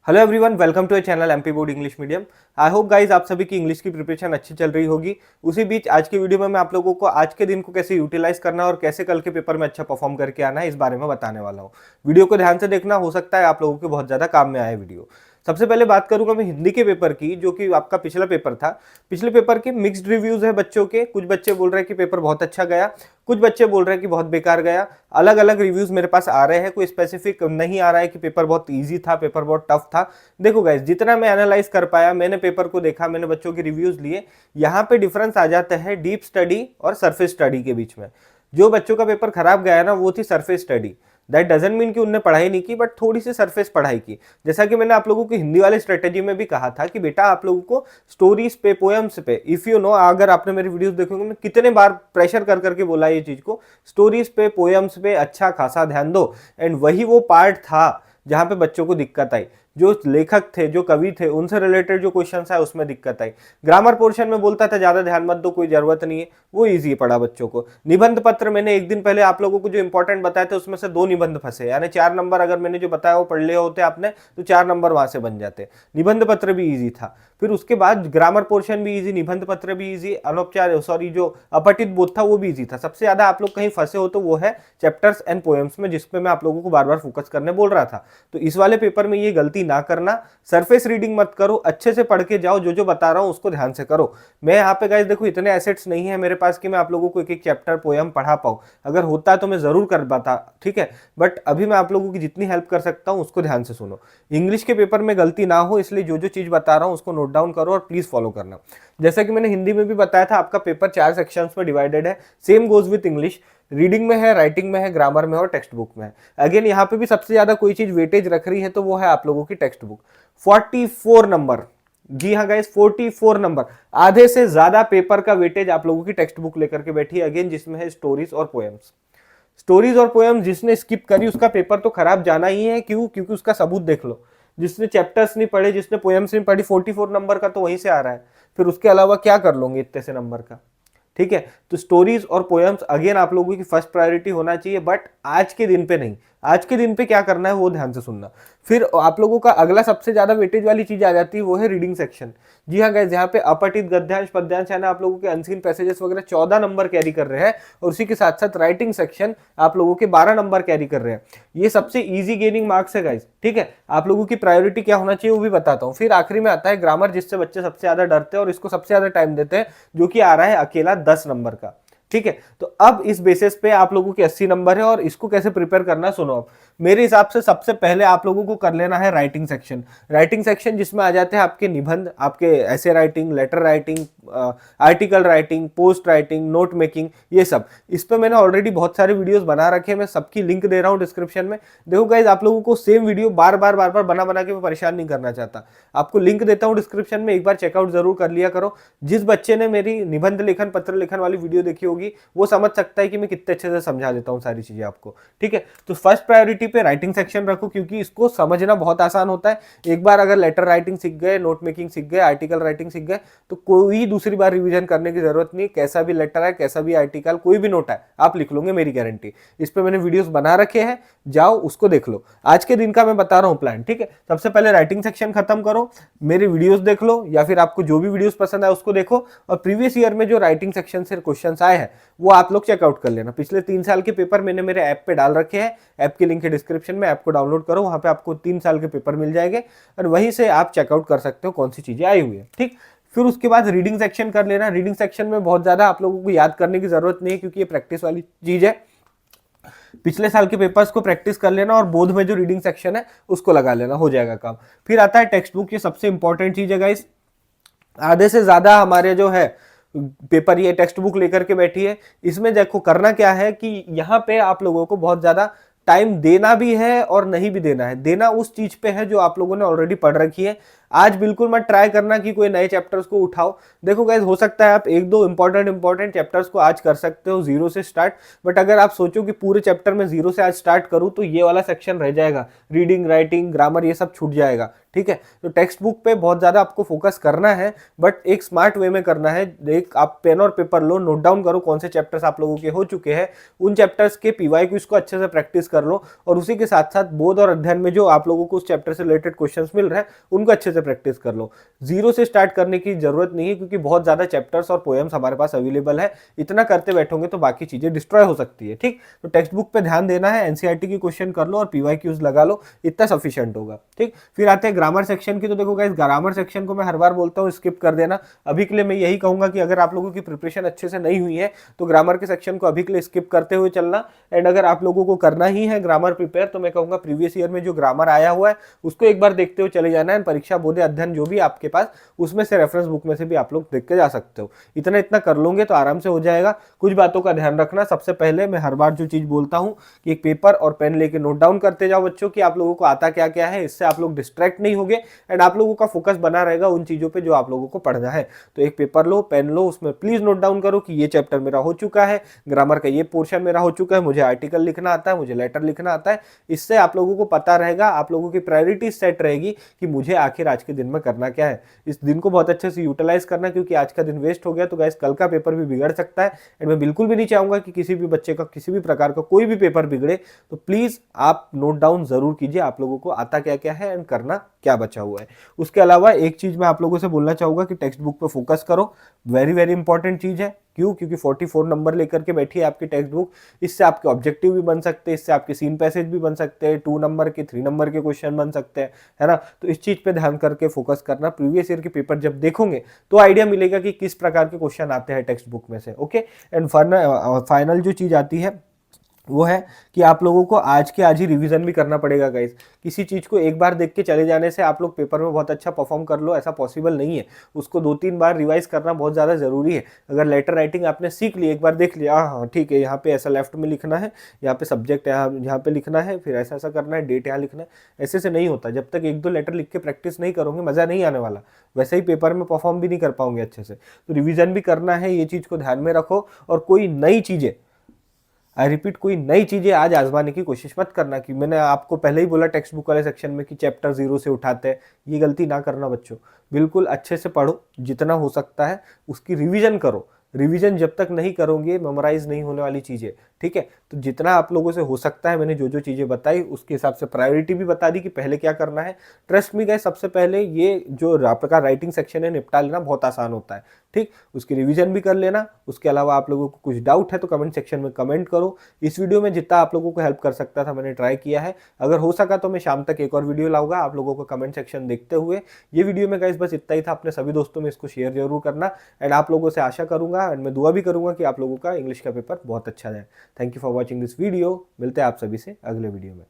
Hello everyone, welcome to a channel MP board English medium. I hope guys आप सभी की English की preparation अच्छी चल रही होगी। उसी बीच आज की वीडियो में मैं आप लोगों को आज के दिन को कैसे यूटिलाइज करना और कैसे कल के पेपर में अच्छा परफॉर्म करके आना है इस बारे में बताने वाला हूँ। वीडियो को ध्यान से देखना, हो सकता है आप लोगों के बहुत ज़्यादा काम में आए वीडियो। सबसे पहले बात करूंगा मैं हिंदी के पेपर की, जो कि आपका पिछला पेपर था। पिछले पेपर के मिक्स्ड रिव्यूज है बच्चों के। कुछ बच्चे बोल रहे हैं कि पेपर बहुत अच्छा गया, कुछ बच्चे बोल रहे हैं कि बहुत बेकार गया। अलग अलग रिव्यूज मेरे पास आ रहे हैं, कोई स्पेसिफिक नहीं आ रहा है कि पेपर बहुत इजी था, पेपर बहुत टफ था। देखो गाइस, जितना मैं एनालाइज कर पाया, मैंने पेपर को देखा, मैंने बच्चों के रिव्यूज लिए, यहाँ पे डिफरेंस आ जाता है डीप स्टडी और सरफेस स्टडी के बीच में। जो बच्चों का पेपर खराब गया ना, वो थी surface study. That doesn't mean कि उनने पढ़ाई नहीं की, बट थोड़ी सी सरफेस पढ़ाई की। जैसा कि मैंने आप लोगों को हिंदी वाली स्ट्रेटेजी में भी कहा था कि बेटा आप लोगों को स्टोरीज पे, पोएम्स पे, इफ यू नो, अगर आपने मेरी वीडियोस देखोगे, मैं कितने बार प्रेशर कर करके बोला ये चीज को, स्टोरीज पे, पोएम्स पे अच्छा खासा ध्यान दो। एंड वही वो पार्ट था जहां पे बच्चों को दिक्कत आई। जो लेखक थे, जो कवि थे, उनसे रिलेटेड जो क्वेश्चंस आए उसमें दिक्कत आई। ग्रामर पोर्शन में बोलता था ज्यादा ध्यान मत दो, कोई जरूरत नहीं है, वो इजी पड़ा बच्चों को। निबंध पत्र मैंने एक दिन पहले आप लोगों को जो इंपॉर्टेंट बताए थे उसमें से 2 निबंध फंसे, यानी 4 नंबर अगर मैंने जो बताया वो पढ़ लिए होते आपने तो 4 नंबर वहां से बन जाते। निबंध पत्र भी ईजी था। फिर उसके बाद ग्रामर पोर्शन भी इजी, निबंध पत्र भी इजी, अनौपचारिक जो अपठित बोध था वो भी इजी था। सबसे ज्यादा आप लोग कहीं फंसे हो तो वो है चैप्टर्स एंड पोएम्स में, जिसपे मैं आप लोगों को बार बार फोकस करने बोल रहा था। तो इस वाले पेपर में ये गलती ना करना, सरफेस रीडिंग मत करो, अच्छे से पढ़ के जाओ, जो जो बता रहा हूं उसको ध्यान से करो। मैं यहाँ पे गाइस देखो, इतने एसेट्स नहीं है मेरे पास कि मैं आप लोगों को एक एक चैप्टर पोएम पढ़ा पाऊं। अगर होता तो मैं जरूर कर पाता, ठीक है, बट अभी मैं आप लोगों की जितनी हेल्प कर सकता हूं उसको ध्यान से सुनो। इंग्लिश के पेपर में गलती ना हो, इसलिए जो जो चीज बता रहा हूं उसको नोट डाउन करो और प्लीज फॉलो करना। जैसा कि मैंने हिंदी में भी बताया था, आपका पेपर 4 सेक्शंस में डिवाइडेड है। Same goes with English. Reading में है, राइटिंग में है, ग्रामर में और टेक्स्ट बुक में है। अगेन यहाँ पे भी सबसे ज्यादा कोई चीज वेटेज रख रही है तो वो है आप लोगों की टेक्स्ट बुक। 44 नंबर, जी हाँ गाइस, 44 नंबर, आधे से ज्यादा पेपर का वेटेज आप लोगों की टेक्स्ट बुक लेकर के बैठी है। अगेन जिसमें है स्टोरीज और पोएम्स। स्टोरीज और पोएम्स जिसने स्किप करी उसका पेपर तो खराब जाना ही है। क्यों? क्योंकि उसका सबूत देख लो। जिसने चैप्टर्स नहीं पढ़े, जिसने पोएम्स नहीं पढ़ी, 44 नंबर का तो वहीं से आ रहा है। फिर उसके अलावा क्या कर लोगे इतने से नंबर का? ठीक है, तो स्टोरीज और पोएम्स अगेन आप लोगों की फर्स्ट प्रायोरिटी होना चाहिए, बट आज के दिन पे नहीं। आज के दिन पे क्या करना है वो ध्यान से सुनना। फिर आप लोगों का अगला सबसे ज्यादा वेटेज वाली चीज आ जाती है, वो है रीडिंग सेक्शन। जी हाँ गाइस, यहाँ पे अपठित, गद्यांश, पद्यांश, यानी आप लोगों के अनसीन पैसेजेस वगैरह 14 नंबर कैरी कर रहे हैं, और उसी के साथ साथ राइटिंग सेक्शन आप लोगों के 12 नंबर कैरी कर रहे हैं। ये सबसे इजी गेनिंग मार्क्स है गाइस, ठीक है। आप लोगों की प्रायोरिटी क्या होना चाहिए वो भी बताता हूँ। फिर आखिरी में आता है ग्रामर, जिससे बच्चे सबसे ज्यादा डरते हैं और इसको सबसे ज्यादा टाइम देते हैं, जो कि आ रहा है अकेला 10 नंबर का, ठीक है। तो अब इस बेसिस पे आप लोगों के 80 नंबर है, और इसको कैसे प्रिपेयर करना सुनो। अब मेरे हिसाब से सबसे पहले आप लोगों को कर लेना है राइटिंग सेक्शन। राइटिंग सेक्शन जिसमें आ जाते हैं आपके निबंध, आपके ऐसे writing, letter writing, article writing, post writing, note making, ये सब। इस पे मैंने ऑलरेडी बहुत सारे वीडियोस बना रखे हैं, मैं सबकी लिंक दे रहा हूँ डिस्क्रिप्शन में। देखो गाइज, आप लोगों को सेम वीडियो बार बार बना बना के मैं परेशान नहीं करना चाहता। आपको लिंक देता हूँ डिस्क्रिप्शन में, एक बार चेकआउट जरूर कर लिया करो। जिस बच्चे ने मेरी निबंध लेखन, पत्र लेखन वाली वीडियो देखी होगी वो समझ सकता है कि मैं कितने अच्छे से समझा देता हूँ सारी चीजें आपको, ठीक है। तो फर्स्ट प्रायोरिटी पे राइटिंग सेक्शन रखो, क्योंकि इसको समझना बहुत आसान होता है। एक बार अगर लेटर राइटिंग सीख गए, नोट मेकिंग सीख गए, आर्टिकल राइटिंग सीख गए, तो कोई दूसरी बार रिवीजन करने की जरूरत नहीं। कैसा भी लेटर है, कैसा भी आर्टिकल, कोई भी नोट है, आप लिख लोगे, मेरी गारंटी। इस पे मैंने वीडियोस बना रखे हैं, जाओ उसको देख लो। आज के दिन का मैं बता रहा हूँ प्लान, ठीक है। सबसे पहले राइटिंग सेक्शन खत्म करो, मेरे वीडियोस देख लो, या फिर आपको जो भी वीडियोस पसंद आए उसको देखो, और प्रीवियस ईयर में जो राइटिंग सेक्शन से क्वेश्चंस आए हैं वो आप लोग चेकआउट कर लेना। पिछले 3 साल के पेपर मैंने मेरे ऐप पे डाल रखे हैं, ऐप की लिंक है डिस्क्रिप्शन में, ऐप को डाउनलोड करो, वहां पे आपको 3 साल के पेपर मिल जाएंगे, और वहीं से आप चेकआउट कर सकते हो कौन सी चीजें आई हुई है, ठीक। फिर उसके बाद रीडिंग सेक्शन कर लेना। रीडिंग सेक्शन में बहुत ज्यादा आप लोगों को याद करने की जरूरत नहीं है, क्योंकि ये प्रैक्टिस वाली चीज है। पिछले साल के पेपर्स को प्रैक्टिस कर लेना, और बोर्ड में जो रीडिंग सेक्शन है उसको लगा लेना, हो जाएगा काम। फिर आता है टेक्स्ट बुक, ये सबसे इंपॉर्टेंट चीज है गाइस। आधे से ज्यादा हमारे जो है पेपर ये टेक्स्ट बुक लेकर के बैठी है। इसमें देखो करना क्या है कि यहाँ पे आप लोगों को बहुत ज्यादा टाइम देना भी है और नहीं भी देना है। देना उस चीज पे है जो आप लोगों ने ऑलरेडी पढ़ रखी है। आज बिल्कुल मत ट्राई करना कि कोई नए चैप्टर्स को उठाओ। देखो गाइज, हो सकता है आप एक दो इंपॉर्टेंट चैप्टर्स को आज कर सकते हो जीरो से स्टार्ट, बट अगर आप सोचो कि पूरे चैप्टर में जीरो से आज स्टार्ट करूं तो ये वाला सेक्शन रह जाएगा, रीडिंग, राइटिंग, ग्रामर, ये सब छूट जाएगा। ठीक है, तो टेक्स्ट बुक पे बहुत ज्यादा आपको फोकस करना है, बट एक स्मार्ट वे में करना है। एक आप पेन और पेपर लो, नोट डाउन करो कौन से चैप्टर्स आप लोगों के हो चुके हैं, उन चैप्टर्स के पीवाई क्यूज को अच्छे से प्रैक्टिस कर लो, और उसी के साथ साथ बोध और अध्ययन में जो आप लोगों को उस चैप्टर से रिलेटेड क्वेश्चंस मिल रहे हैं उनको अच्छे से प्रैक्टिस कर लो। जीरो से स्टार्ट करने की जरूरत नहीं है, क्योंकि बहुत ज्यादा चैप्टर्स और पोएम्स हमारे पास अवेलेबल है। इतना करते बैठोगे तो बाकी चीजें डिस्ट्रॉय हो सकती है। ठीक, तो टेक्स्ट बुक पे ध्यान देना है, एनसीईआरटी की क्वेश्चन कर लो और पीवाई क्यूज लगा लो, इतना सफिशिएंट होगा। ठीक, फिर आते हैं ग्रामर सेक्शन की। तो देखो गाइस, ग्रामर सेक्शन को मैं हर बार बोलता हूँ स्किप कर देना। अभी के लिए मैं यही कहूंगा कि अगर आप लोगों की प्रिपरेशन अच्छे से नहीं हुई है तो ग्रामर के सेक्शन को अभी के लिए स्किप करते हुए चलना। एंड अगर आप लोगों को करना ही है ग्रामर प्रिपेयर, तो मैं कहूंगा प्रीवियस ईयर में जो ग्रामर आया हुआ है उसको एक बार देखते हुए चले जाना है। परीक्षा बोध अध्ययन जो भी आपके पास, उसमें से रेफरेंस बुक में से भी आप लोग देख के जा सकते हो। इतना कर लोगे तो आराम से हो जाएगा। कुछ बातों का ध्यान रखना। सबसे पहले मैं हर बार जो चीज बोलता हूँ कि एक पेपर और पेन लेके नोट डाउन करते जाओ बच्चों कि आप लोगों को आता क्या क्या है। इससे आप लोग डिस्ट्रैक्ट नहीं होगे एंड आप लोगों का फोकस बना रहेगा उन चीजों पे जो आप लोगों को पढ़ना है। तो एक पेपर लो, पेन लो, उसमें प्लीज नोट डाउन करो कि ये चैप्टर मेरा हो चुका है, ग्रामर का ये पोर्शन मेरा हो चुका है, मुझे आर्टिकल लिखना आता है, मुझे लेटर लिखना आता है। इससे आप लोगों को पता रहेगा, आप लोगों की प्रायोरिटी सेट रहेगी कि मुझे आखिर आज के दिन में करना क्या है। इस दिन को बहुत अच्छे से यूटिलाइज करना, क्योंकि आज का दिन वेस्ट हो गया तो गाइस कल का पेपर भी बिगड़ सकता है। एंड मैं बिल्कुल भी नहीं चाहूंगा कि किसी भी बच्चे का किसी भी प्रकार का कोई भी पेपर बिगड़े। तो प्लीज आप नोट डाउन जरूर कीजिए आप लोगों को आता क्या क्या है एंड करना क्या बचा हुआ है। उसके अलावा एक चीज मैं आप लोगों से बोलना चाहूंगा कि टेक्स्ट बुक पे फोकस करो। वेरी वेरी इंपॉर्टेंट चीज है। क्यों? क्योंकि 44 नंबर लेकर के बैठी है आपकी टेक्स्ट बुक। इससे आपके ऑब्जेक्टिव भी बन सकते हैं, इससे आपके सीन पैसेज भी बन सकते हैं, 2 नंबर के 3 नंबर के क्वेश्चन बन सकते हैं, है ना। तो इस चीज पे ध्यान करके फोकस करना। प्रीवियस ईयर के पेपर जब देखोगे तो आइडिया मिलेगा कि किस प्रकार के क्वेश्चन आते हैं टेक्स्ट बुक में से। ओके, एंड फाइनल जो चीज आती है वो है कि आप लोगों को आज के आज ही रिवीजन भी करना पड़ेगा गाइस। किसी चीज को एक बार देख के चले जाने से आप लोग पेपर में बहुत अच्छा परफॉर्म कर लो, ऐसा पॉसिबल नहीं है। उसको 2-3 बार रिवाइज करना बहुत ज्यादा जरूरी है। अगर लेटर राइटिंग आपने सीख ली, एक बार देख लिया, हाँ ठीक है, यहाँ पे ऐसा लेफ्ट में लिखना है, यहाँ पे सब्जेक्ट यहाँ पे लिखना है, फिर ऐसा ऐसा करना है, डेट यहाँ लिखना है, ऐसे से नहीं होता। जब तक 1-2 लेटर लिख के प्रैक्टिस नहीं करोगे मजा नहीं आने वाला, वैसे ही पेपर में परफॉर्म भी नहीं कर पाओगे अच्छे से। तो रिविजन भी करना है, ये चीज को ध्यान में रखो। और कोई नई चीजें, आई रिपीट, कोई नई चीजें आज आजमाने की कोशिश मत करना कि मैंने आपको पहले ही बोला टेक्स्ट बुक वाले सेक्शन में कि चैप्टर 0 से उठाते हैं। ये गलती ना करना बच्चों। बिल्कुल अच्छे से पढ़ो, जितना हो सकता है उसकी रिवीजन करो। रिवीजन जब तक नहीं करोगे मेमोराइज नहीं होने वाली चीजें। ठीक है, तो जितना आप लोगों से हो सकता है, मैंने जो जो चीजें बताई उसके हिसाब से प्रायोरिटी भी बता दी कि पहले क्या करना है। ट्रस्ट मी गाइस, सबसे पहले ये जो आपका राइटिंग सेक्शन है निपटा लेना बहुत आसान होता है। ठीक, उसकी रिवीजन भी कर लेना। उसके अलावा आप लोगों को कुछ डाउट है तो कमेंट सेक्शन में कमेंट करो। इस वीडियो में जितना आप लोगों को हेल्प कर सकता था मैंने ट्राई किया है। अगर हो सका तो मैं शाम तक एक और वीडियो लाऊंगा आप लोगों को कमेंट सेक्शन देखते हुए। ये वीडियो में गाइस बस इतना ही था। अपने सभी दोस्तों में इसको शेयर जरूर करना। एंड आप लोगों से आशा करूंगा एंड मैं दुआ भी करूंगा कि आप लोगों का इंग्लिश का पेपर बहुत अच्छा जाए। Thank you for watching this video. मिलते हैं आप सभी से अगले वीडियो में।